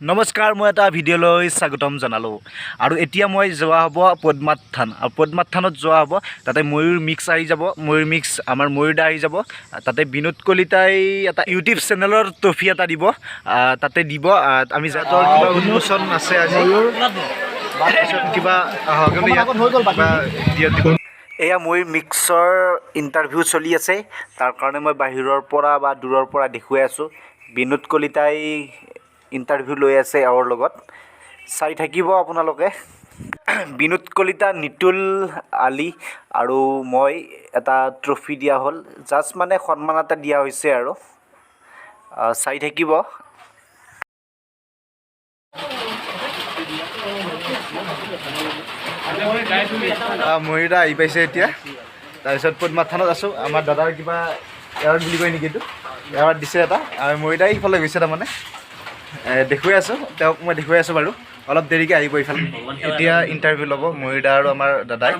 নমস্কাৰ, মই এটা ভিডিঅ'লৈ স্বাগতম জনালোঁ। আৰু এতিয়া মই যোৱা হ'ব পদ্মাত থান। আৰু পদ্মাত থানত যোৱা হ'ব, তাতে ময়ূৰ মিক্স আহি যাব, ময়ূৰ মিক্স আমাৰ ময়ূৰ দা আহি যাব। তাতে বিনোদ কলিতাই এটা ইউটিউব চেনেলৰ ট্ৰফি এটা দিব, তাতে দিব। আমি যাতৰ কিবা উন্মোচন আছে আজি, কিবা এয়া ময়ূৰ মিক্সৰ ইণ্টাৰভিউ চলি আছে। তাৰ কাৰণে মই বাহিৰৰ পৰা বা দূৰৰ পৰা দেখুৱাই আছোঁ। বিনোদ কলিতাই ইণ্টাৰভিউ লৈ আছে এওঁৰ লগত, চাই থাকিব আপোনালোকে। বিনোদ কলিতা, নিতুল আলি আৰু মই এটা ট্ৰফি দিয়া হ'ল, জাষ্ট মানে সন্মান এটা দিয়া হৈছে আৰু চাই থাকিব। ময়ূৰা আহি পাইছে এতিয়া। তাৰপিছত পদ্মাত থানত আছোঁ। আমাৰ দাদাৰ কিবা এৱাৰ্ড বুলি কয় নেকি, এইটো এৱাৰ্ড দিছে এটা। ময়ূৰাই সিফালে গৈছে, তাৰমানে দেখুৱাই আছোঁ তেওঁক, মই দেখুৱাই আছোঁ বাৰু। অলপ দেৰিকৈ আহিব ইফালে। এতিয়া ইণ্টাৰভিউ ল'ব ময়ূৰ দা আৰু আমাৰ দাদাই,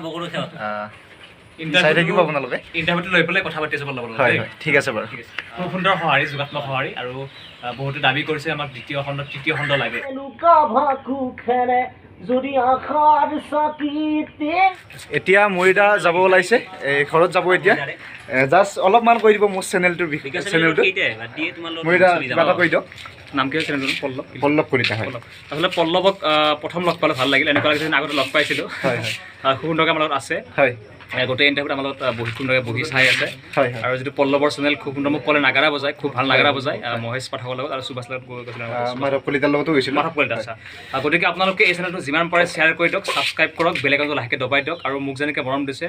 চাই থাকিব আপোনালোকে। ইণ্টাৰভিউটো লৈ পেলাই কথা পাতি আছোঁ লগত। হয় হয়, ঠিক আছে বাৰু। খুব সুন্দৰ সঁহাৰি, যোগাত্মক সঁহাৰি। আৰু বহুতে দাবী কৰিছে আমাক তৃতীয় খণ্ড লাগে। এতিয়া ময়ূৰ দা যাব ওলাইছে, এই ঘৰত যাব এতিয়া। জাষ্ট অলপমান কৈ দিব মোৰ চেনেলটোৰ বিষয়ে। চেনেলটো ময়ূৰ দা কিবা এটা কৈ দিয়ক। নাম কি হয় চেনেলটোৰ? পল্লৱ কলিতা। হয়, আচলতে পল্লৱক প্ৰথম লগ পালে ভাল লাগিল। এনেকুৱা লাগিছে আগতে লগ পাইছিলোঁ। হয় হয়, খুব সুন্দৰকৈ আমাৰ লগত আছে। হয়, গোটেই ইণ্টাৰভিউত আমাৰ লগত খুব সুন্দৰকৈ বহি চাই আছে। হয়, আৰু যিটো পল্লৱৰ চেনেল, খুব সুন্দৰ মোক ক'লে নাগাৰা বজায়, খুব ভাল নাগাৰা বজায়। মহেশ পাঠকৰ লগত আৰু সুভাষ লগত গৈছিলোঁ। মাধৱ কলিতাৰ লগতো গৈছিলোঁ। মাধৱ কলিতা, আচ্ছা। গতিকে আপোনালোকে এই চেনেলটো যিমান পাৰে শ্বেয়াৰ কৰি দিয়ক, ছাবস্ক্ৰাইব কৰক, বেল আইকনটো লাহেকৈ দবাই দিয়ক। আৰু মোক যেনেকৈ মৰম দিছে,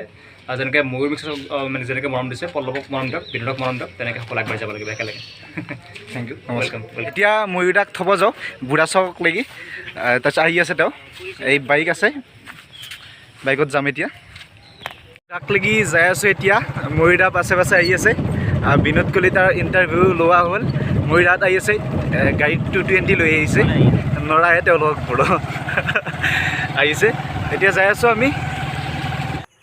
যেনেকৈ ময়ূৰ মিক্সক মানে যেনেকৈ মৰম দিছে, পল্লৱক মৰম দিয়ক, বিনোদক মৰম দিয়ক, তেনেকৈ সকলো আগবাঢ়ি যাব লাগিব একেলগে। Thank you, welcome. এতিয়া ময়ূৰ দাক থ'ব যাওঁ বুঢ়া চক লাগি। তাৰপিছত আহি আছে তেওঁ, এই বাইক আছে, বাইকত যাম এতিয়া। তাক লাগি যাই আছোঁ এতিয়া। ময়ূৰ দা পাছে পাছে আহি আছে। বিনোদ কলিতাৰ ইণ্টাৰভিউ লোৱা হ'ল, ময়ূৰ দাত আহি আছে। গাড়ীত 220 লৈ আহিছে, নৰাহে তেওঁলোকক ঘৰ আহিছে। এতিয়া যাই আছোঁ আমি।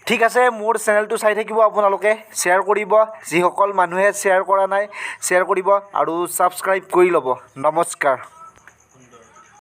ঠিক আছে, মোৰ চেনেলটো চাই থাকিব আপোনালোকে, শ্বেয়াৰ কৰিব। যিসকল মানুহে শ্বেয়াৰ কৰা নাই শ্বেয়াৰ কৰিব আৰু ছাবস্ক্ৰাইব কৰি ল'ব। নমস্কাৰ।